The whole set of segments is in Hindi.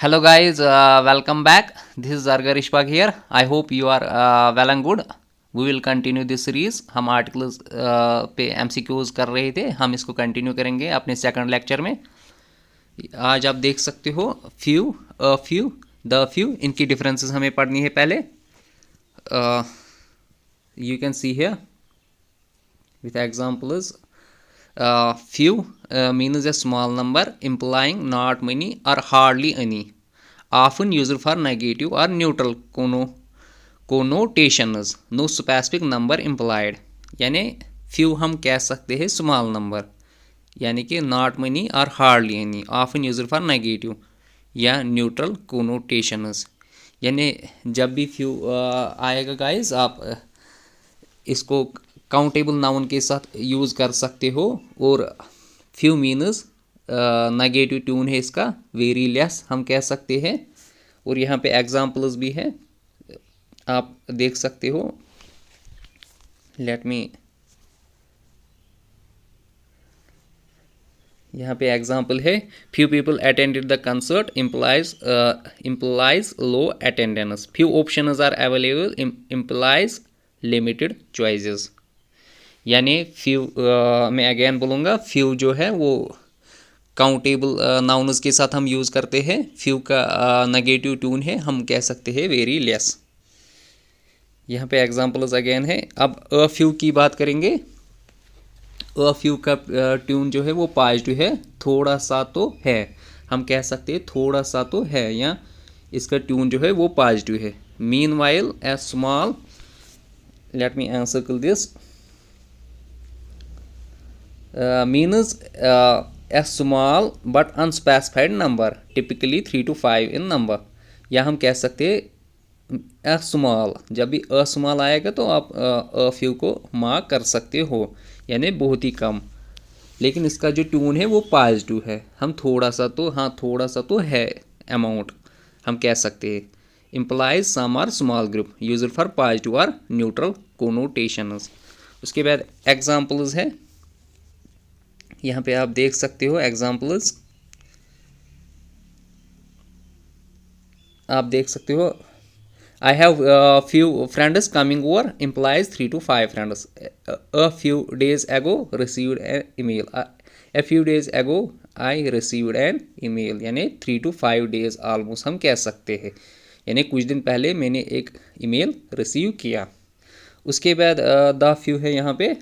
Hello guys, welcome back. This is Zargar Ishfaq here. I hope you are well and good. We will continue this series. हम आर्टिकल्स पे MCQs कर रहे थे, हम इसको कंटिन्यू करेंगे अपने सेकंड लेक्चर में. आज आप देख सकते हो few, a few, the few, इनकी डिफरेंसेस हमें पढ़नी है पहले. You can see here with examples. Few means a small number implying not many or hardly any, often used for negative or neutral connotations. No specific number implied. यानी few हम कह सकते हैं small number, यानी कि not many or hardly any, often used for negative या neutral connotations. यानी जब भी few आएगा गाइस, आप इसको काउंटेबल नाउन के साथ यूज़ कर सकते हो. और फ्यू मीनस नेगेटिव ट्यून है इसका, वेरी लेस हम कह सकते हैं. और यहाँ पे एग्जांपल्स भी है, आप देख सकते हो. लेट मी, यहाँ पे एग्जांपल है, few people attended the concert implies low attendance. Few options are available implies limited choices. यानी फ्यू, मैं अगेन बोलूँगा, फ्यू जो है वो काउंटेबल नाउन्स के साथ हम यूज़ करते हैं. फ्यू का नेगेटिव ट्यून है, हम कह सकते हैं वेरी लेस. यहाँ पे एग्जांपल्स अगेन है. अब अ फ्यू की बात करेंगे. अ फ्यू का ट्यून जो है वो पॉजिटिव है, थोड़ा सा तो है, हम कह सकते हैं थोड़ा सा तो है, या इसका ट्यून जो है वो पॉजिटिव है. Meanwhile A small, let me encircle this, means a small but unspecified number, typically 3 to 5 in number. या हम कह सकते हैं a small, जब भी a small आएगा तो आप a few को मार्क कर सकते हो, यानी बहुत ही कम. लेकिन इसका जो ट्यून है वो पॉजिटिव है, हम थोड़ा सा तो, हाँ थोड़ा सा तो है अमाउंट, हम कह सकते हैं. Implies some are small group, used for positive और न्यूट्रल कोनोटेशंस. उसके बाद एग्जांपल्स है, यहाँ पे आप देख सकते हो एग्जांपल्स. आप देख सकते हो, I have few friends coming over implies 3 to 5 friends. A few days एगो received an email. A few days एगो आई रिसीव्ड एन ईमेल, यानी 3 to 5 डेज ऑलमोस्ट हम कह सकते हैं, यानी कुछ दिन पहले मैंने एक ईमेल रिसीव किया. उसके बाद द फ्यू है यहाँ पे,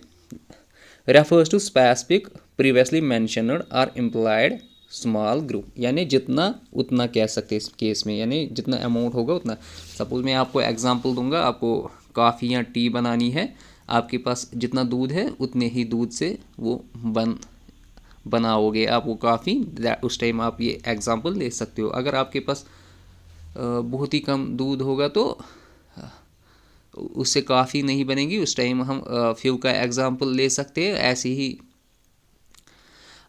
refers to specific previously mentioned और इम्प्लाइड स्मॉल ग्रुप. यानी जितना उतना कह सकते हैं इस केस में, यानी जितना अमाउंट होगा उतना. सपोज मैं आपको एग्जांपल दूंगा, आपको कॉफ़ी या टी बनानी है, आपके पास जितना दूध है उतने ही दूध से वो बनाओगे आप वो कॉफ़ी. उस टाइम आप ये एग्जांपल ले सकते हो. अगर आपके पास बहुत ही कम दूध होगा तो उससे काफ़ी नहीं बनेगी, उस टाइम हम फ्यू का एग्जांपल ले सकते हैं. ऐसे ही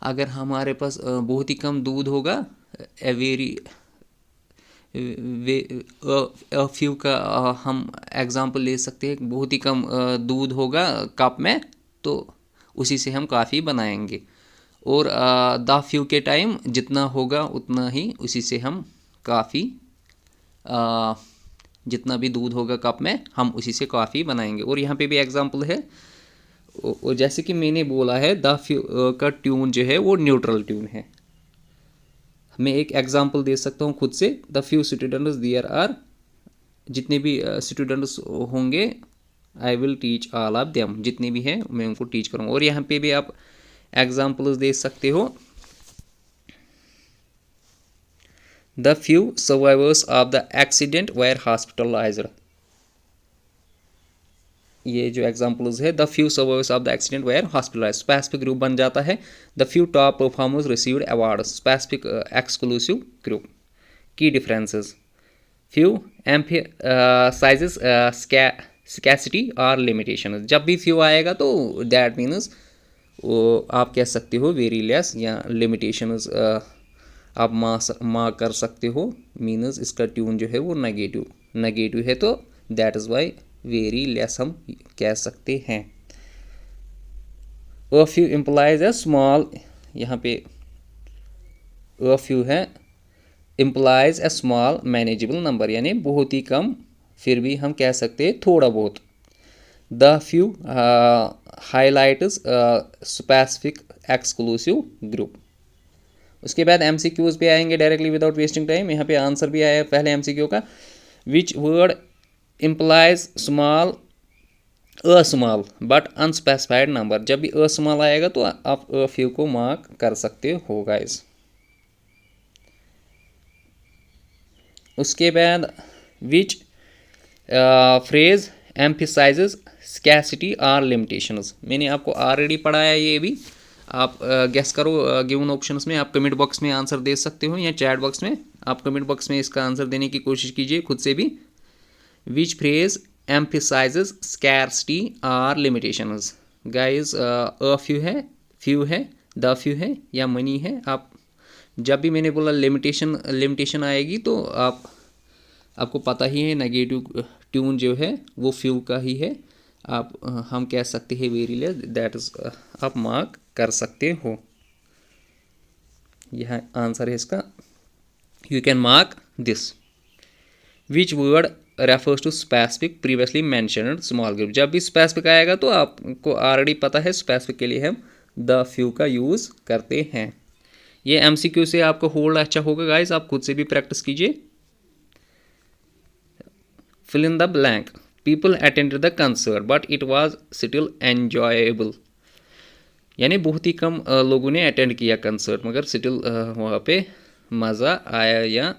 अगर हमारे पास बहुत ही कम दूध होगा, वेरी फ्यू का हम एग्जांपल ले सकते हैं. बहुत ही कम दूध होगा कप में, तो उसी से हम काफ़ी बनाएंगे. और द फ्यू के टाइम जितना होगा उतना ही, उसी से हम काफ़ी, जितना भी दूध होगा कप में हम उसी से काफ़ी बनाएंगे. और यहाँ पे भी एग्जांपल है, और जैसे कि मैंने बोला है द फ्यू का ट्यून जो है वो न्यूट्रल ट्यून है. मैं एक एग्जांपल दे सकता हूँ खुद से. The few students there are, जितने भी स्टूडेंट्स होंगे, I will teach all of them, जितने भी हैं मैं उनको टीच करूँगा. और यहाँ पे भी आप एग्जांपल्स दे सकते हो. The few survivors of the accident were hospitalized. ये जो एग्जांपल्स है, the few survivors of the accident were hospitalized, specific group बन जाता है. The few top performers received award, specific exclusive group. Key differences, few emphasizes scarcity और लिमिटेशन. जब भी फ्यू आएगा तो दैट मीन्स आप कह सकते हो वेरी लेस, या लिमिटेशंस आप मार्क कर सकते हो. मीन्स इसका ट्यून जो है वो नेगेटिव है, तो that is Y very less हम कह सकते हैं. A few implies a small, यहाँ पे अ फ्यू है implies a small manageable number, यानी बहुत ही कम, फिर भी हम कह सकते हैं थोड़ा बहुत। The few highlights specific exclusive group. उसके बाद MCQs पे आएंगे डायरेक्टली विदाउट वेस्टिंग टाइम। यहाँ पे आंसर भी आया पहले MCQ का, विच word implies small a small but unspecified number. जब भी अ स्मॉल आएगा तो आप अ फ्यू को मार्क कर सकते हो गाइस। उसके बाद विच phrase emphasises scarcity or limitations. मैंने आपको ऑलरेडी पढ़ाया ये भी, आप गेस करो गिवन ऑप्शंस में। आप कमेंट बॉक्स में आंसर दे सकते हो या चैट बॉक्स में, आप कमेंट बॉक्स में इसका आंसर देने की कोशिश कीजिए खुद से भी। Which phrase emphasises scarcity or limitations. Guys a few है, द फ्यू है या मनी है। आप जब भी मैंने बोला लिमिटेशन आएगी तो आपको पता ही है नेगेटिव ट्यून जो है वो फ्यू का ही है। आप हम कह सकते हैं वेरी लेस, दैट इज आप मार्क कर सकते हो। यह आंसर है इसका, you can mark this. Which word refers to specific previously mentioned small group. जब भी स्पेसिफिक आएगा तो आपको ऑलरेडी पता है स्पेसिफिक के लिए हम द फ्यू का यूज़ करते हैं। ये MCQ से आपको होल्ड अच्छा होगा गाइस, आप खुद से भी प्रैक्टिस कीजिए। Fill in the blank. People attended the concert but it was still enjoyable. यानी बहुत ही कम लोगों ने अटेंड किया कंसर्ट, मगर स्टिल वहाँ पे मज़ा आया या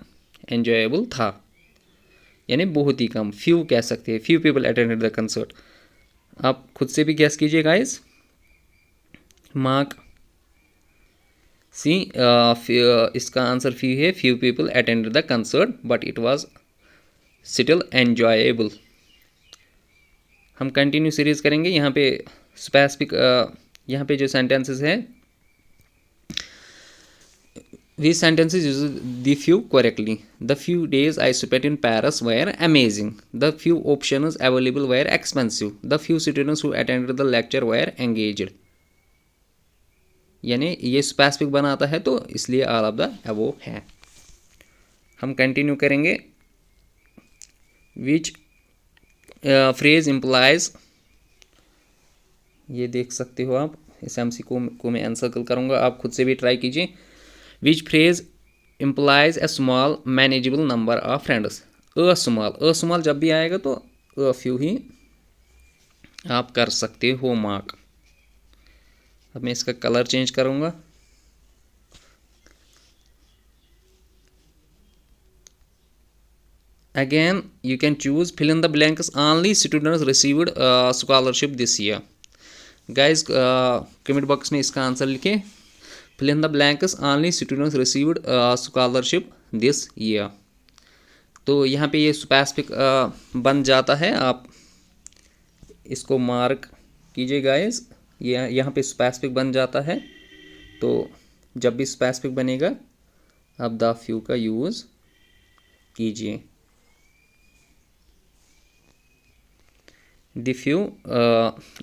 एन्जॉयबल था, यानी बहुत ही कम, फ्यू कह सकते हैं, few people attended the concert. आप खुद से भी गैस कीजिए गाइस। मार्क सी, इसका आंसर फ्यू है, few people attended the concert but it was still enjoyable. हम कंटिन्यू सीरीज करेंगे। यहाँ पे स्पेसिफिक, यहाँ पे जो सेंटेंसेस है, these sentences use the few correctly. The few days I spent in Paris were amazing. The few options available were expensive. The few students who attended the lecture were engaged. यानी ये स्पेसिफिक बनाता है तो इसलिए ऑल ऑफ द अबव है। हम कंटिन्यू करेंगे। विच फ्रेज इम्प्लाइज, ये देख सकते हो आप, इस MCQ को मैं एनसर्कल करूँगा, आप खुद से भी ट्राई कीजिए। Which phrase implies a small manageable number of friends. A small जब भी आएगा तो अ फ्यू ही आप कर सकते हो मार्क। अब मैं इसका कलर चेंज करूँगा। Again, you can choose fill in the blanks. Only students received scholarship this year. Guys, comment box में इसका आंसर लिखें। fill in the blanks. Only students received scholarship this year. तो यहाँ पे ये स्पेसिफिक बन जाता है, आप इसको मार्क कीजिए गाइस। ये यहाँ पे स्पेसिफिक बन जाता है, तो जब भी स्पेसिफिक बनेगा आप द फ्यू का यूज़ कीजिए। द फ्यू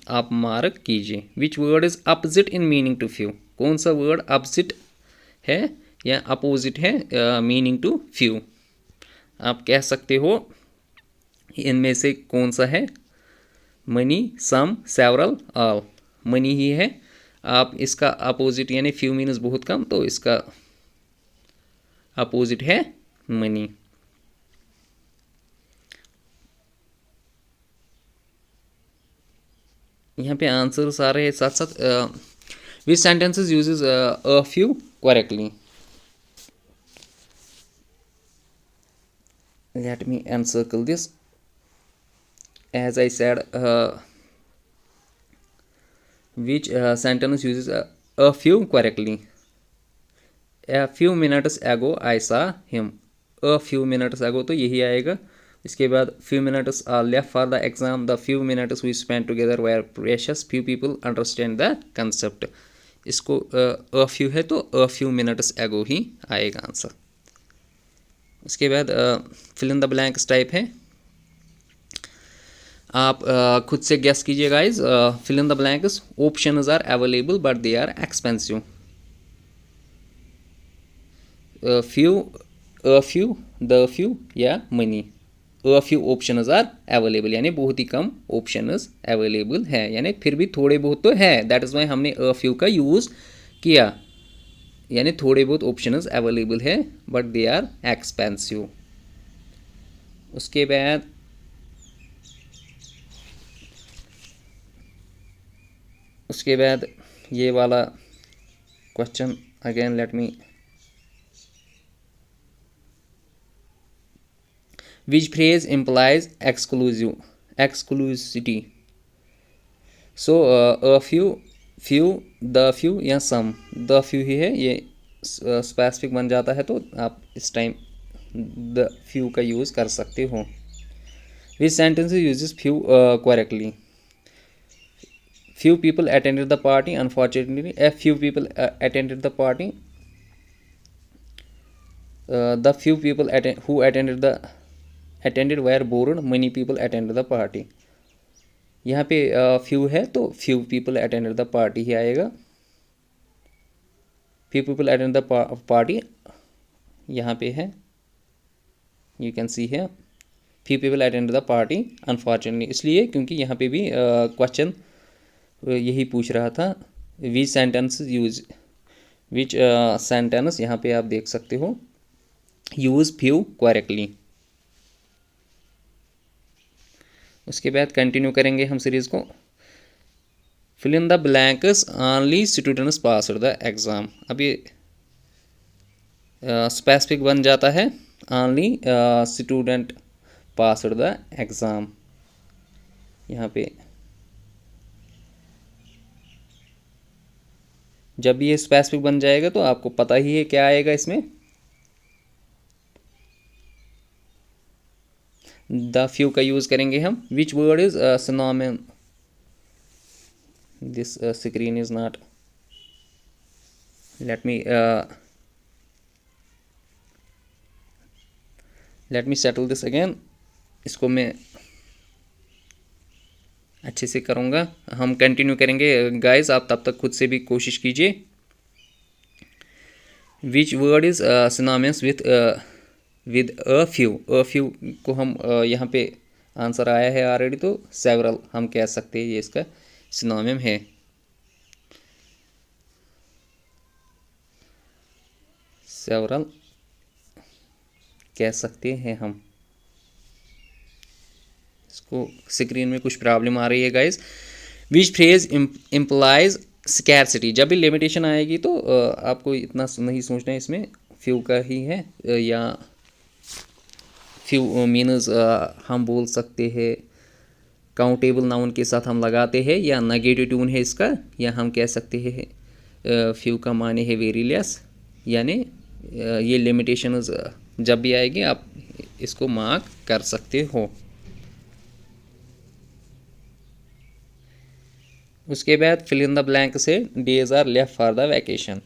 आप मार्क कीजिए। Which word is opposite in meaning to few. कौन सा वर्ड अपोजिट है या अपोजिट है मीनिंग टू फ्यू, आप कह सकते हो इनमें से कौन सा है। मनी, सम, सेवरल, ऑल। मनी ही है। आप इसका अपोजिट यानी फ्यू मीन्स बहुत कम, तो इसका अपोजिट है मनी। यहाँ पे आंसर्स आ रहे हैं साथ साथ। Which sentences uses a few correctly. Let me encircle this. As I said, which sentence uses a few correctly. A few minutes ago I saw him. A few minutes ago तो यही आएगा। इसके बाद few minutes are left for the exam. The few minutes we spent together were precious. Few people understand the concept. इसको a few है तो a few minutes ago ही आएगा आंसर। इसके बाद fill in the blanks type है, आप खुद से गेस कीजिए guys. Fill in the blanks. Options are available but they are expensive. Few a few, the few या money. A few options are available, यानी बहुत ही कम ऑप्शंस अवेलेबल है, यानी फिर भी थोड़े बहुत तो है, दैट इज़ वाई हमने अ फ्यू का यूज़ किया, यानी थोड़े बहुत ऑप्शंस अवेलेबल है बट दे आर एक्सपेंसिव। उसके बाद ये वाला question again let me, which phrase implies exclusivity. So a few, few, the few या सम, द फ्यू ही है, ये स्पेसिफिक बन जाता है तो आप इस टाइम द फ्यू का यूज़ कर सकते हो। विच sentence uses few correctly. Few people attended the party. Unfortunately, a few people attended the party. The few people who attended were bored. Many people attended the party. यहाँ पे few है तो few people attended the party ही आएगा। few people attended the party यहाँ पे है, you can see here few people attended the party unfortunately, इसलिए क्योंकि यहाँ पे भी क्वेश्चन यही पूछ रहा था विच सेंटेंस यूज, विच सेंटेंस, यहाँ पे आप देख सकते हो यूज़ फ्यू करेक्टली। उसके बाद कंटिन्यू करेंगे हम सीरीज़ को। Fill in the blanks, only students pass the exam. अब ये स्पेसिफिक बन जाता है, only student pass the exam. यहाँ पे जब ये स्पेसिफिक बन जाएगा तो आपको पता ही है क्या आएगा इसमें, द फ्यू का यूज़ करेंगे हम। विच word is synonym, this screen is not, let me settle this again. इसको मैं अच्छे से करूँगा, हम कंटिन्यू करेंगे गाइस, आप तब तक खुद से भी कोशिश कीजिए। Which word is synonyms with a few को हम यहाँ पे आंसर आया है ऑलरेडी, तो सेवरल हम कह सकते हैं ये इसका सिनोनिम है। सेवरल कह सकते हैं हम। इसको स्क्रीन में कुछ प्रॉब्लम आ रही है गाइस। विच फ्रेज इम्प्लाइज स्कैरसिटी, जब भी लिमिटेशन आएगी तो आपको इतना नहीं सोचना है इसमें फ्यू का ही है, या फ्यू मीन्स हम बोल सकते हैं काउंटेबल नाउन के साथ हम लगाते हैं, या नेगेटिव ट्यून है इसका, या हम कह सकते हैं फ्यू का माने है वेरी लेस, यानी ये लिमिटेशन जब भी आएगी आप इसको मार्क कर सकते हो। उसके बाद फिल इन द ब्लैंक से days are left for the vacation.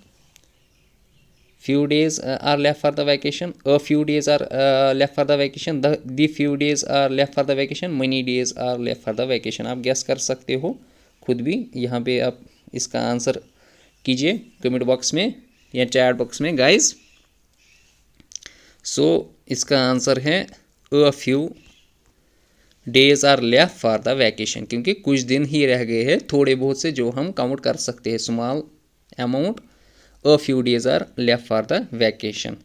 few days are left for the vacation, a few days are left for the vacation, the few days are left for the vacation, many days are left for the vacation। आप गैस कर सकते हो खुद भी, यहाँ पे आप इसका आंसर कीजिए कमेंट बॉक्स में या चैट बॉक्स में गाइस। सो इसका आंसर है a few days are left for the vacation, क्योंकि कुछ दिन ही रह गए हैं थोड़े बहुत से जो हम काउंट कर सकते हैं, small amount. A few days are left for the vacation,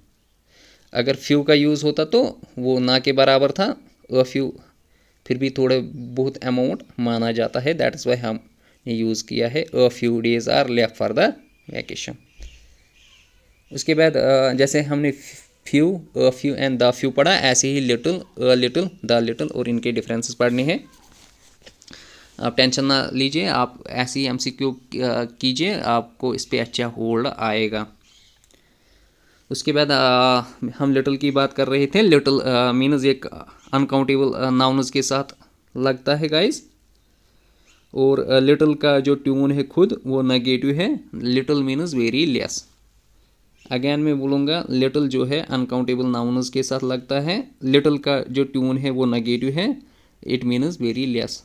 अगर फ्यू का यूज़ होता तो वो ना के बराबर था, अ फ्यू फिर भी थोड़े बहुत अमाउंट माना जाता है, दैट इज़ वाई हमने यूज़ किया है a few days are left for the vacation. उसके बाद जैसे हमने few, a few and the few पढ़ा, ऐसे ही little, a little, the little और इनके डिफरेंसेस पढ़ने हैं। आप टेंशन ना लीजिए, आप ऐसी एमसीक्यू कीजिए, आपको इस पर अच्छा होल्ड आएगा। उसके बाद हम लिटिल की बात कर रहे थे। लिटिल मीन्स एक अनकाउंटेबल नाउन्स के साथ लगता है गाइस, और लिटिल का जो ट्यून है खुद वो नेगेटिव है, little means very less. Again मैं बोलूँगा, लिटिल जो है अनकाउंटेबल नाउन्स के साथ लगता है, लिटिल का जो ट्यून है वो नेगेटिव है, it means very less.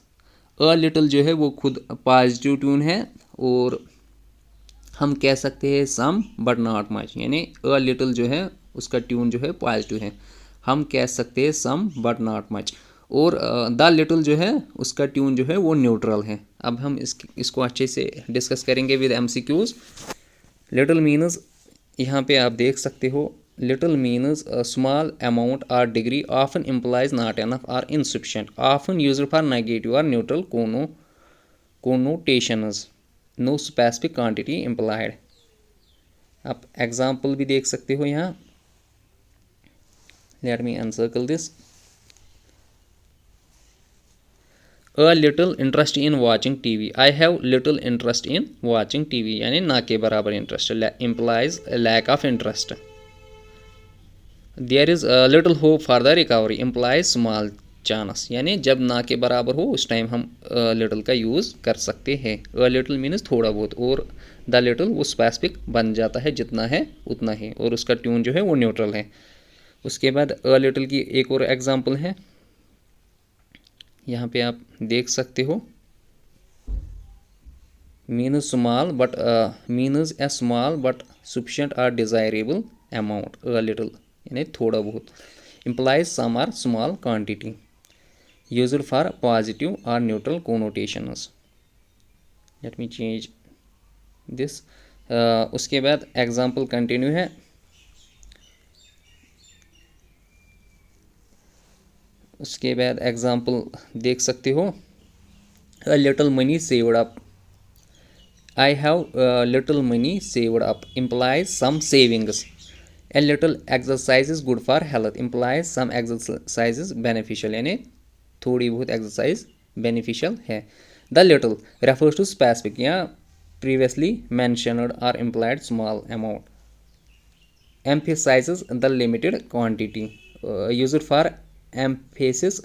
A little जो है वो खुद पॉजिटिव ट्यून है, और हम कह सकते हैं सम बट नॉट मच, यानी अ लिटिल जो है उसका ट्यून जो है पॉजिटिव है। हम कह सकते हैं सम बट नॉट मच। और द लिटिल जो है उसका ट्यून जो है वो न्यूट्रल है। अब हम इसको अच्छे से डिस्कस करेंगे विद एमसीक्यूज। लिटिल मीन्स, यहाँ पे आप देख सकते हो, लिटिल मीन्स स्मॉल अमाउंट और degree, often implies not enough और insufficient, often used for negative और neutral connotations, no specific quantity implied. आप एग्जाम्पल भी देख सकते हो यहाँ। Let me encircle this. A little interest in watching TV, I have little interest in watching TV, यानी ना के बराबर interest, implies lack of interest. There is little hope for the recovery, implies small chance, यानी जब ना के बराबर हो उस टाइम हम लिटिल का यूज़ कर सकते हैं। अ लिटिल मीन्स थोड़ा बहुत, और द लिटिल वो स्पेसिफिक बन जाता है, जितना है उतना है, और उसका ट्यून जो है वो न्यूट्रल है। उसके बाद अ लिटिल की एक और एग्जांपल है, यहाँ पे आप देख सकते हो। Means small but means a small but sufficient और डिजायरेबल अमाउंट, अ लिटिल यानी थोड़ा बहुत। Implies some are small quantity, used for positive और neutral connotations. Let me change this. उसके बाद एग्जांपल कंटिन्यू है। उसके बाद एग्जांपल देख सकते हो। A little money saved up, I have little money saved up, implies some savings. A little exercise is good for health, implies some exercise is beneficial, यानी थोड़ी बहुत एक्सरसाइज बेनिफिशियल है। The little refers to specific या प्रीवियसली मैंशनड और implied small amount, emphasizes the limited quantity, used for emphasis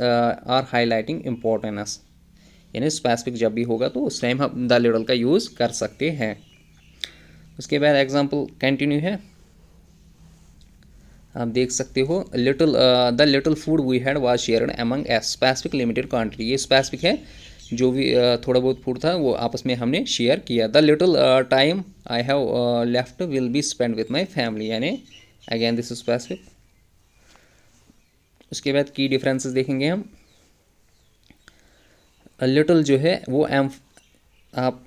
or highlighting importance, यानी स्पेसिफिक जब भी होगा तो उस टाइम हम द लिटिल का यूज़ कर सकते हैं। उसके बाद एग्जांपल कंटिन्यू है। आप देख सकते हो, little the little food we had was shared among a specific limited quantity, ये स्पेसिफिक है, जो भी थोड़ा बहुत फूड था वो आपस में हमने शेयर किया। The little time I have left will be spend with my family, यानी अगेन दिस इज स्पेसिफिक। उसके बाद की डिफरेंसेस देखेंगे हम। लिटिल जो है वो आप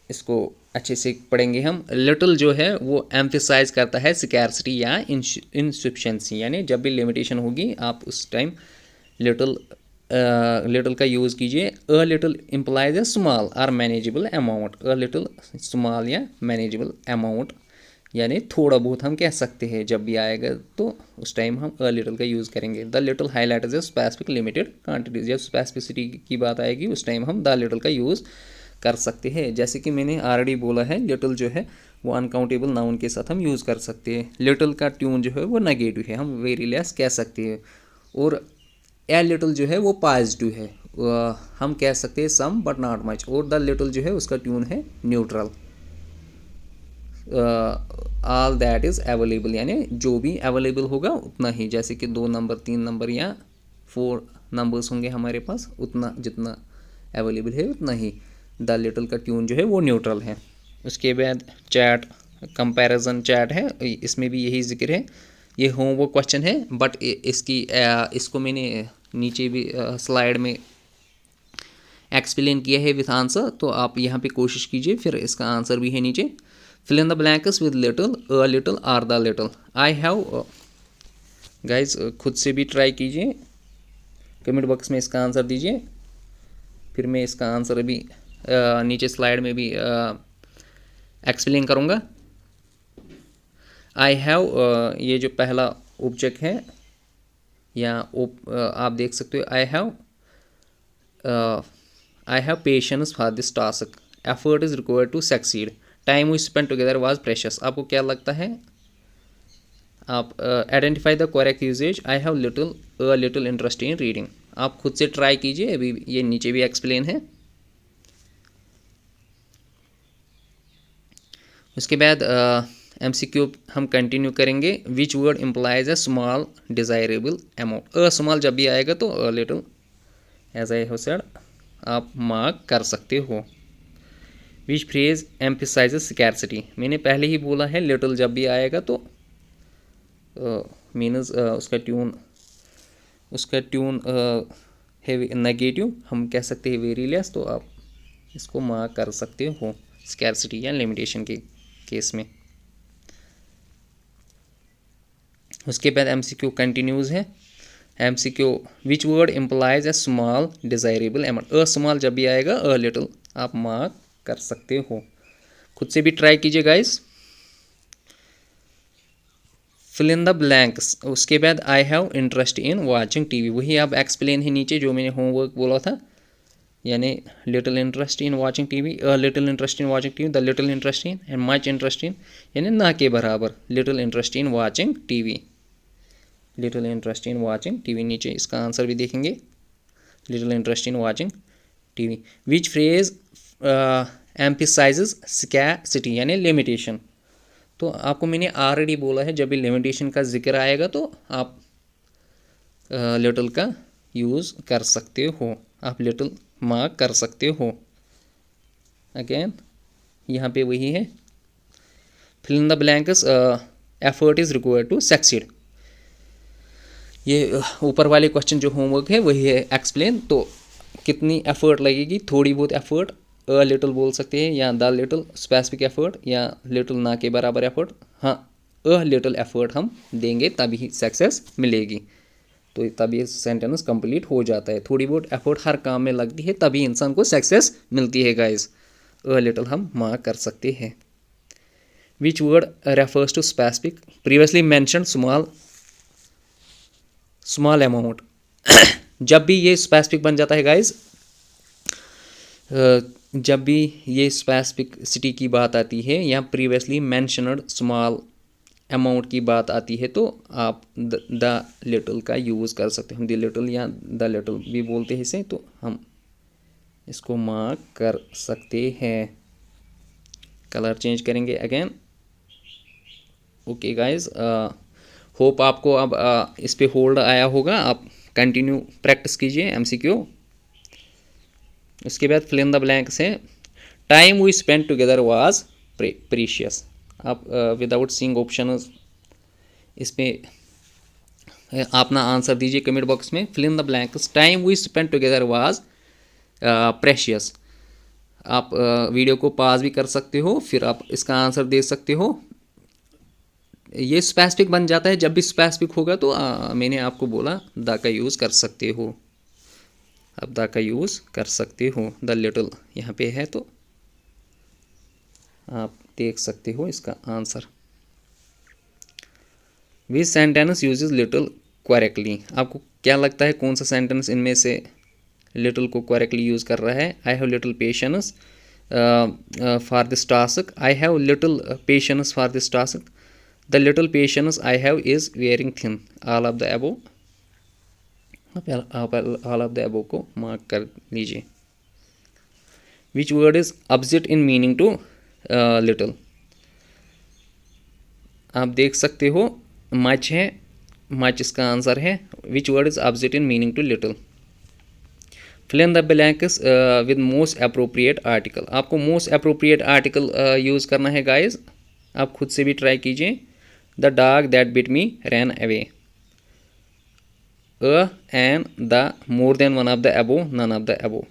इसको अच्छे से पढ़ेंगे हम। लिटिल जो है वो एम्फेसाइज करता है स्कैर्सिटी या इनसफिशिएंसी, यानी जब भी लिमिटेशन होगी आप उस टाइम लिटिल लिटिल का यूज़ कीजिए। A little implies a small और manageable amount, a little small या मैनेजेबल अमाउंट, यानी थोड़ा बहुत हम कह सकते हैं, जब भी आएगा तो उस टाइम हम अ लिटिल का यूज़ करेंगे। The little highlight is a specific limited quantity, जब स्पेसिफिसिटी की बात आएगी उस टाइम हम द लिटिल का यूज़ कर सकते हैं। जैसे कि मैंने ऑलरेडी बोला है, लिटिल जो है वो अनकाउंटेबल नाउन के साथ हम यूज़ कर सकते हैं। लिटिल का ट्यून जो है वो नेगेटिव है, हम वेरी लेस कह सकते हैं। और ए लिटिल जो है वो पॉजिटिव है, हम कह सकते हैं सम बट नॉट मच। और द लिटिल जो है उसका ट्यून है neutral. All that is available, यानी जो भी अवेलेबल होगा उतना ही, जैसे कि 2 नंबर 3 नंबर या 4 नंबर्स होंगे हमारे पास, उतना जितना अवेलेबल है उतना ही। द लिटिल का ट्यून जो है वो न्यूट्रल है। उसके बाद चैट, कंपैरिजन चैट है, इसमें भी यही जिक्र है। ये होमवर्क क्वेश्चन है, बट इसको मैंने नीचे भी स्लाइड में एक्सप्लेन किया है विथ आंसर, तो आप यहाँ पे कोशिश कीजिए, फिर इसका आंसर भी है नीचे। Fill in the blanks with little, a little or the little. I have, guys खुद से भी ट्राई कीजिए, कमेंट बॉक्स में इसका आंसर दीजिए, फिर मैं इसका आंसर भी नीचे स्लाइड में भी एक्सप्लेन करूँगा। आई हैव, ये जो पहला ऑब्जेक्ट है या आप देख सकते हो, I have patience for this task, effort is required to succeed, time we spend together was precious. आपको क्या लगता है? आप identify the correct usage. I have a little interest in reading. आप खुद से ट्राई कीजिए, अभी ये नीचे भी एक्सप्लेन है। उसके बाद MCQ हम कंटिन्यू करेंगे। Which word implies a small desirable amount, a small जब भी आएगा तो a little as I have said आप मार्क कर सकते हो। विच फ्रेज एम्फेसाइजेस स्कैर्सिटी, मैंने पहले ही बोला है लिटिल जब भी आएगा तो मीन्स उसका ट्यून है नेगेटिव, हम कह सकते हैं वेरी लेस, तो आप इसको मार्क कर सकते हो स्कैरसिटी या लिमिटेशन के केस में। उसके बाद एमसीक्यू कंटिन्यूज है। MCQ which word implies a small desirable amount. A small जब भी आएगा अ लिटिल आप मार्क कर सकते हो। खुद से भी ट्राई कीजिए guys. Fill in the blanks. उसके बाद I have interest in watching TV, वही आप एक्सप्लेन है नीचे जो मैंने होमवर्क बोला था, यानी little interest in watching TV, a little interest in watching TV, the little interest in and much interest in, यानी ना के बराबर little interest in watching TV, little interest in watching TV. नीचे इसका आंसर भी देखेंगे, little interest in watching TV. Which phrase emphasises scarcity यानी लिमिटेशन। तो आपको मैंने ऑलरेडी बोला है जब भी लिमिटेशन का जिक्र आएगा तो आप लिटिल का यूज़ कर सकते हो, आप लिटिल मार्क कर सकते हो। अगेन यहाँ पे वही है, fill in the blanks, effort is required to succeed. ये ऊपर वाले क्वेश्चन जो होमवर्क है वही है एक्सप्लेन। तो कितनी एफर्ट लगेगी, थोड़ी बहुत एफर्ट, अ लिटिल बोल सकते हैं, या द लिटिल स्पेसिफिक एफर्ट, या लिटिल ना के बराबर एफर्ट। हाँ, अ लिटिल एफर्ट हम देंगे तभी सक्सेस मिलेगी, तो तभी सेंटेंस कंप्लीट हो जाता है। थोड़ी बहुत एफर्ट हर काम में लगती है तभी इंसान को सक्सेस मिलती है गाइस। अ लिटिल हम मार्क कर सकते हैं। Which word refers to specific previously mentioned small amount. जब भी ये स्पेसिफिक बन जाता है गाइस, जब भी ये स्पेसिफिक सिटी की बात आती है या प्रीवियसली मैंशनड स्मॉल अमाउंट की बात आती है, तो आप द लिटिल का यूज़ कर सकते हैं। द लिटिल या द लिटिल भी बोलते हैं इसे, तो हम इसको मार्क कर सकते हैं। कलर चेंज करेंगे अगेन। ओके गाइस, होप आपको अब इस पे होल्ड आया होगा। आप कंटिन्यू प्रैक्टिस कीजिए एमसीक्यू। उसके बाद फिल इन द ब्लैंक्स है, time we spend together was precious. आप विदाउट सीइंग ऑप्शन इसमें अपना आंसर दीजिए कमेंट बॉक्स में। Fill in the blanks, time we spend together was precious. आप वीडियो को पॉज भी कर सकते हो, फिर आप इसका आंसर दे सकते हो। ये स्पेसिफिक बन जाता है, जब भी स्पेसिफिक होगा तो मैंने आपको बोला द का यूज़ कर सकते हो, अब द का यूज़ कर सकते हो। द लिटिल यहाँ पे है तो आप देख सकते हो इसका आंसर। विच सेंटेंस यूजेस लिटिल करेक्टली। आपको क्या लगता है कौन सा सेंटेंस इनमें से लिटिल को करेक्टली यूज़ कर रहा है। I have little patience for this task, I have little patience for this task, the little patience I have is wearing thin. All of the above, आप ऑल ऑफ द अबव को मार्क कर लीजिए। Which word is opposite in meaning to little. आप देख सकते हो मच है, मच इसका आंसर है। Which word is opposite in meaning to little. Fill in the blanks with most appropriate article. आपको मोस्ट अप्रोप्रिएट आर्टिकल यूज़ करना है गाइज, आप खुद से भी ट्राई कीजिए। The dog that bit me ran away, a and the, more than one of the above, none of the above.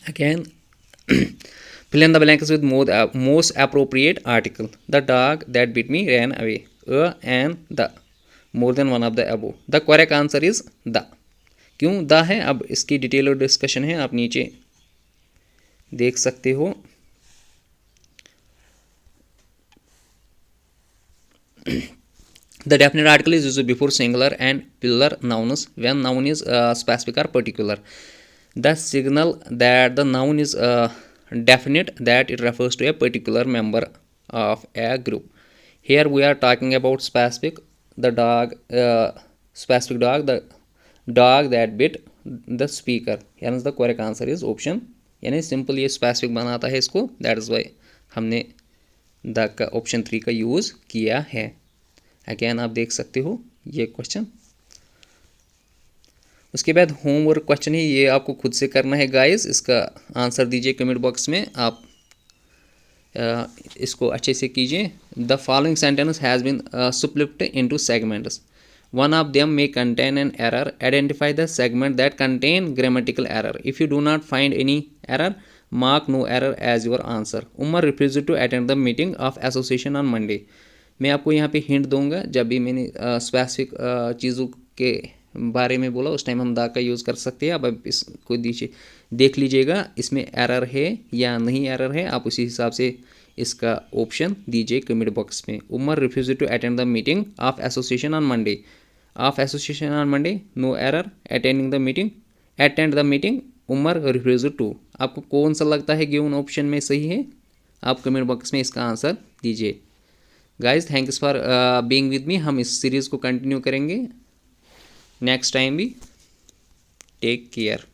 Again fill in the blanks with most appropriate article. The dog that bit me ran away, a and the, more than one of the above. The correct answer is the. क्यों द है, अब इसकी डिटेल और डिस्कशन है, आप नीचे देख सकते हो। The definite article is used before singular and plural nouns when noun is specific or particular. The signal that the noun is definite that it refers to a particular member of a group. Here we are talking about specific, the dog, specific dog, the dog that bit the speaker. Hence the correct answer is option, यानी सिंपल ये स्पेसिफिक बनाता है इसको, दैट इज़ वाई हमने द का ऑप्शन 3 का यूज़ किया है। अगेन आप देख सकते हो ये क्वेश्चन। उसके बाद होमवर्क क्वेश्चन है, ये आपको खुद से करना है गाइस। इसका आंसर दीजिए कमेंट बॉक्स में। आप इसको अच्छे से कीजिए। The following sentence has been split into segments, one of them may contain an error, identify the segment that contain grammatical error, if you do not find any error mark no error as your answer. Umar refuse to attend the meeting of association on Monday. मैं आपको यहाँ पे हिंट दूंगा, जब भी मैंने स्पेसिफिक चीज़ों के बारे में बोला उस टाइम हम दा का यूज़ कर सकते हैं। अब इसको दीजिए, देख लीजिएगा इसमें एरर है या नहीं एरर है, आप उसी हिसाब से इसका ऑप्शन दीजिए कमेंट बॉक्स में। Umar refuse to attend the meeting of association on Monday, of association on Monday, no error, attending the meeting, attend the meeting, Umar refuse to. आपको कौन सा लगता है गिवन ऑप्शन में सही है, आप कमेंट बॉक्स में इसका आंसर दीजिए। Guys thanks for being with me. हम इस सीरीज़ को कंटिन्यू करेंगे नेक्स्ट टाइम भी। Take care.